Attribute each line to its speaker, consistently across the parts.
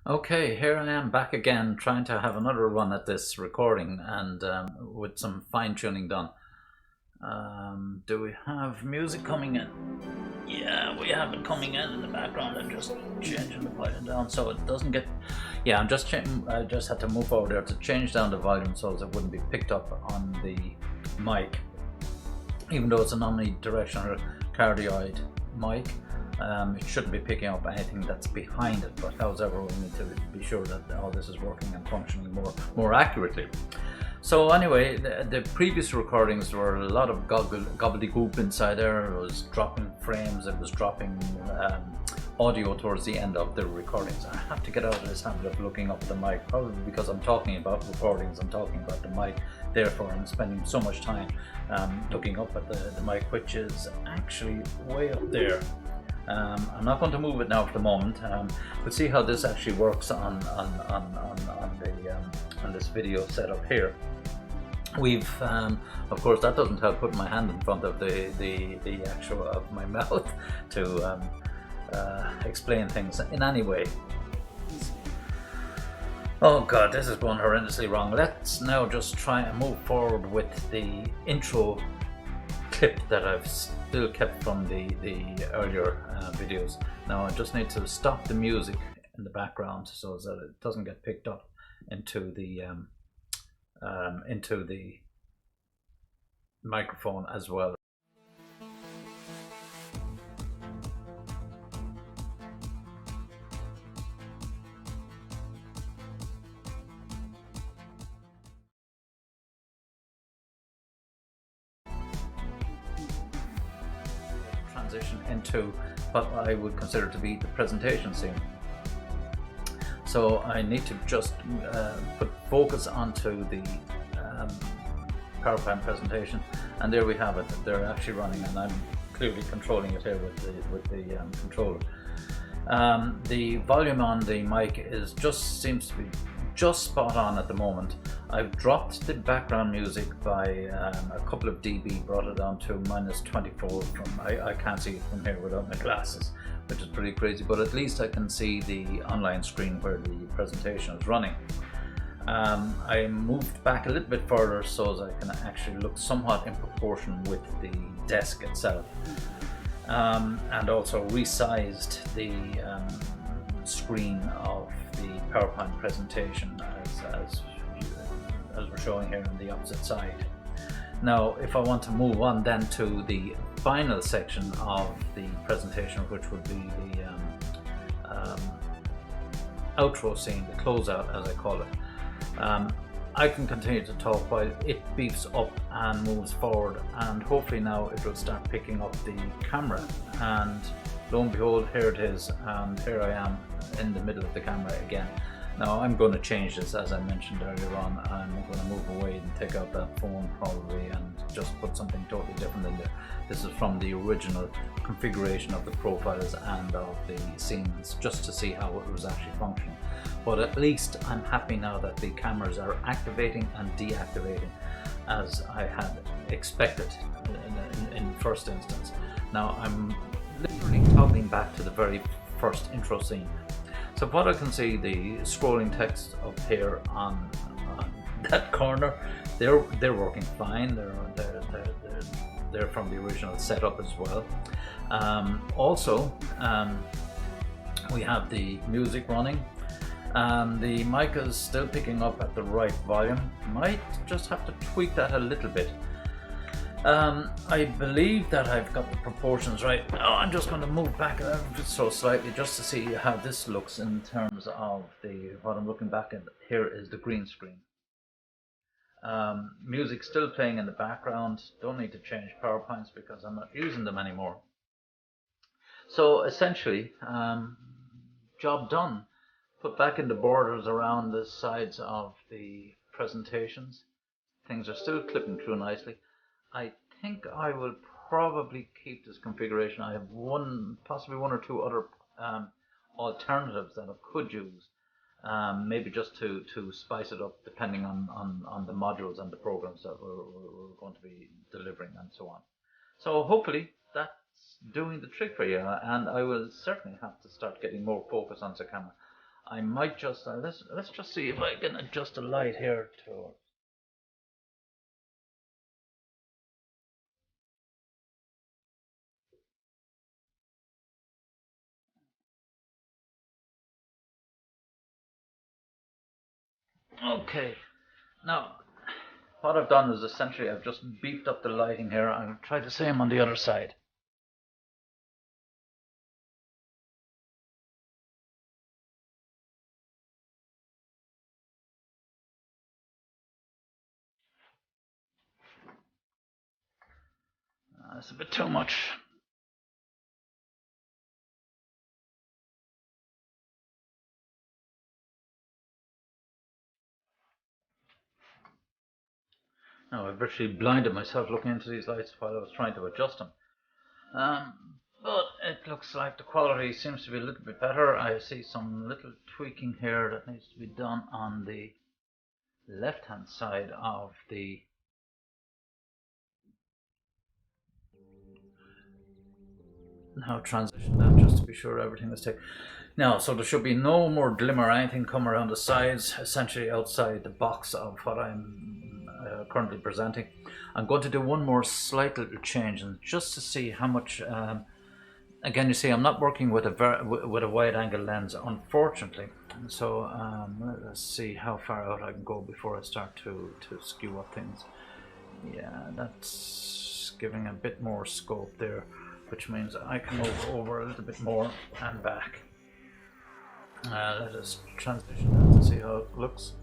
Speaker 1: Okay, here I am back again trying to have another run at this recording and with some fine tuning done. Do we have music coming in? Yeah, we have it coming in the background. I'm just changing the volume down so it doesn't get. Yeah, I just had to move over there to change down the volume so it wouldn't be picked up on the mic, even though it's an omnidirectional cardioid mic. It shouldn't be picking up anything that's behind it, but however, we need to be sure that all this is working and functioning more accurately. So anyway, the previous recordings were a lot of gobbledygook inside there. It was dropping frames, it was dropping audio towards the end of the recordings. I have to get out of this habit of looking up at the mic, probably because I'm talking about recordings, I'm talking about the mic, therefore I'm spending so much time looking up at the mic, which is actually way up there. I'm not going to move it now for the moment. We'll see how this actually works on this video setup here. We've, of course, that doesn't help putting my hand in front of the actual of my mouth to explain things in any way. Oh god, this is going horrendously wrong. Let's now just try and move forward with the intro clip that I've still kept from the earlier videos. Now I just need to stop the music in the background so that it doesn't get picked up into the microphone as well. Transition into what I would consider to be the presentation scene. So I need to just put focus onto the PowerPoint presentation, and there we have it. They're actually running, and I'm clearly controlling it here with the controller. The volume on the mic is seems to be just spot on at the moment. I've dropped the background music by a couple of dB, brought it down to -24 from, I can't see it from here without my glasses, which is pretty crazy, but at least I can see the online screen where the presentation is running. I moved back a little bit further so that I can actually look somewhat in proportion with the desk itself, and also resized the screen of the PowerPoint presentation as we're showing here on the opposite side. Now if I want to move on then to the final section of the presentation, which would be the outro scene, the closeout as I call it, I can continue to talk while it beeps up and moves forward, and hopefully now it will start picking up the camera, and lo and behold, here it is, and here I am in the middle of the camera again. Now I'm going to change this, as I mentioned earlier on. I'm going to move away and take out that phone probably and just put something totally different in there. This is from the original configuration of the profiles and of the scenes, just to see how it was actually functioning. But at least I'm happy now that the cameras are activating and deactivating as I had expected in first instance. Now I'm literally toggling back to the very first intro scene. So what I can see, the scrolling text up here on that corner, they're working fine. They're from the original setup as well. Also, we have the music running. The mic is still picking up at the right volume. Might just have to tweak that a little bit. I believe that I've got the proportions right. Oh, I'm just going to move back so slightly just to see how this looks in terms of what I'm looking back at. Here is the green screen. Music still playing in the background. Don't need to change PowerPoints because I'm not using them anymore. So essentially, job done. Put back in the borders around the sides of the presentations. Things are still clipping through nicely. I think I will probably keep this configuration. I have possibly one or two other alternatives that I could use, maybe just to spice it up depending on the modules and the programs that we're going to be delivering and so on. So hopefully that's doing the trick for you, and I will certainly have to start getting more focus on the camera. I might just let's just see if I can adjust the light here to. Okay, now what I've done is essentially I've just beefed up the lighting here. I'll try the same on the other side. That's a bit too much. Now I've virtually blinded myself looking into these lights while I was trying to adjust them. But it looks like the quality seems to be a little bit better. I see some little tweaking here that needs to be done on the left hand side of the now transition that just to be sure everything is taken. Now, so there should be no more glimmer or anything come around the sides, essentially outside the box of what I'm currently presenting. I'm going to do one more slight little change, and just to see how much. Again, you see, I'm not working with a wide-angle lens, unfortunately. So let's see how far out I can go before I start to skew up things. Yeah, that's giving a bit more scope there, which means I can move over a little bit more and back. Let us transition that to see how it looks.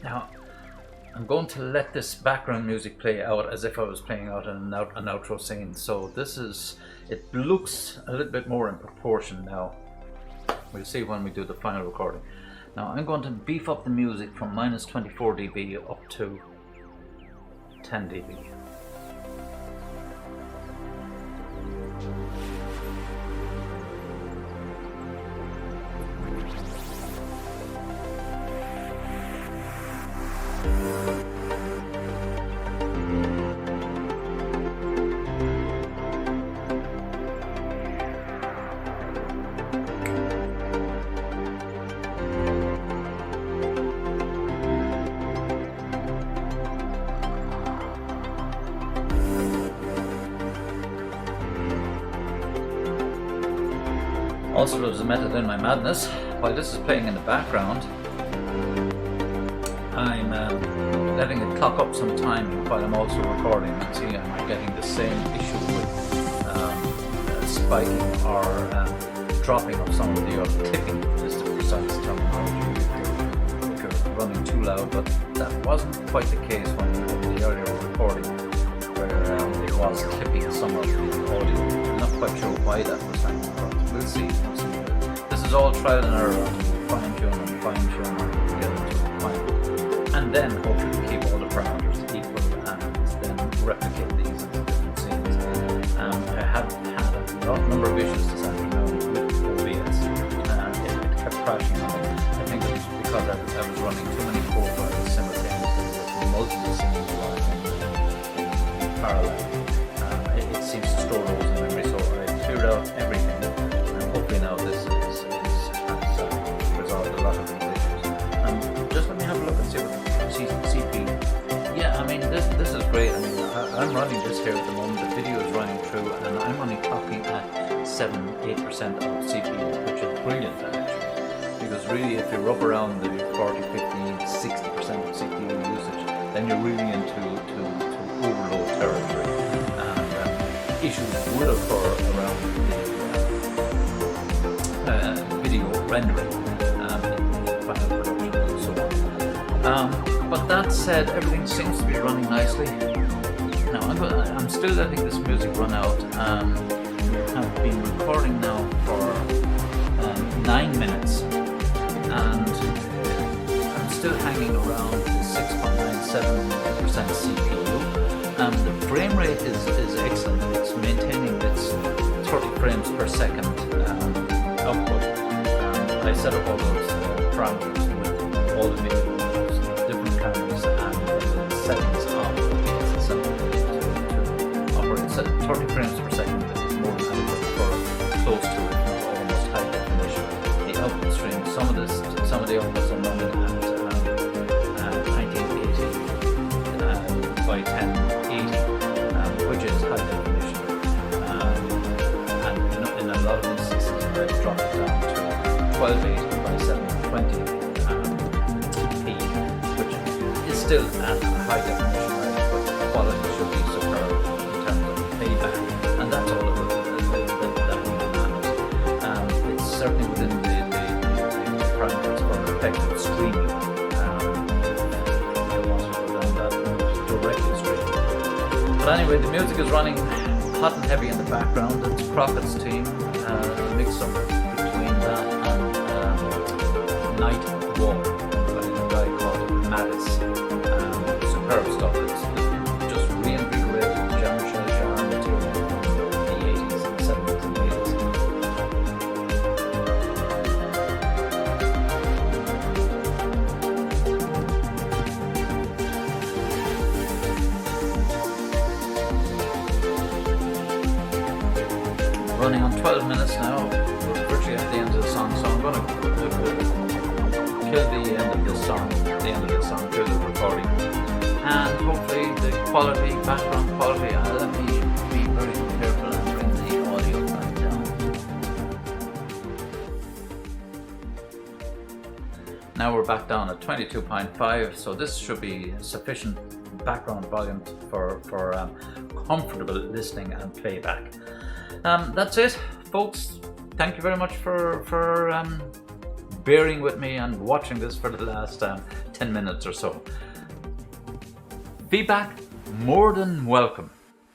Speaker 1: Now, I'm going to let this background music play out as if I was playing out an outro scene. So it looks a little bit more in proportion now. We'll see when we do the final recording. Now I'm going to beef up the music from minus 24 dB up to 10 dB. Also, there's a method in my madness. While this is playing in the background, I'm letting it clock up some time while I'm also recording. And see, I'm getting the same issue with spiking or dropping of some of the other clipping, is the precise terminology. If you're running too loud, but that wasn't quite the case when the earlier recording, where it was clipping some of the audio. I'm not quite sure why that was happening, but we'll see. This is all trial and error, fine tune and get it to fine. And then hopefully keep all the parameters equal and then replicate these in different scenes. I have had a number of issues this afternoon with OBS, and it kept crashing on me. I think it was because I was running too many profiles simultaneously with multiple scenes in parallel. It seems to store those in memory, so I cleared out everything, and hopefully now this has resolved a lot of these issues. Just let me have a look and see what the CPU. Yeah, I mean this is great. I mean I'm running this here at the moment. The video is running through, and I'm only clocking at 7-8% of CPU, which is brilliant actually. Because really, if you rub around the 40, 50, 60% of CPU usage, then you're really into overload territory. Issues will occur around the video rendering in the final production and so on. But that said, everything seems to be running nicely. Now I'm still letting this music run out. I've been recording now for 9 minutes, and I'm still hanging around the 6.97% CPU. The frame rate is excellent. It's maintaining its 30 frames per second output. I set up all those parameters with all the videos, different cameras, and settings of the itself to operate. 30 frames per second is more than adequate for close to it. output stream. Some of the outputs are running at 1980 by 1080, which is high definition. And in a lot of instances, I've dropped it down to 1280 by 720p, which is still at a high definition range, but the quality should be superb in terms of playback, and that's all that really matters. It's certainly within the parameters for effective streaming. But anyway, the music is running hot and heavy in the background. It's Prophet's team, a mix up between that and Night Walk by a guy called Mattis. Superb stuff. It's just reinvigorated Jean-Michel Jarre material from the 80s and 70s and 80s. Running on 12 minutes now. We're virtually at the end of the song, so I'm going to kill the end of this song, kill the recording, and hopefully the quality, background quality, let me be very careful and bring the audio back down. Now we're back down at 22.5, so this should be sufficient background volume for comfortable listening and playback. That's it, folks. Thank you very much for bearing with me and watching this for the last 10 minutes or so. Feedback more than welcome.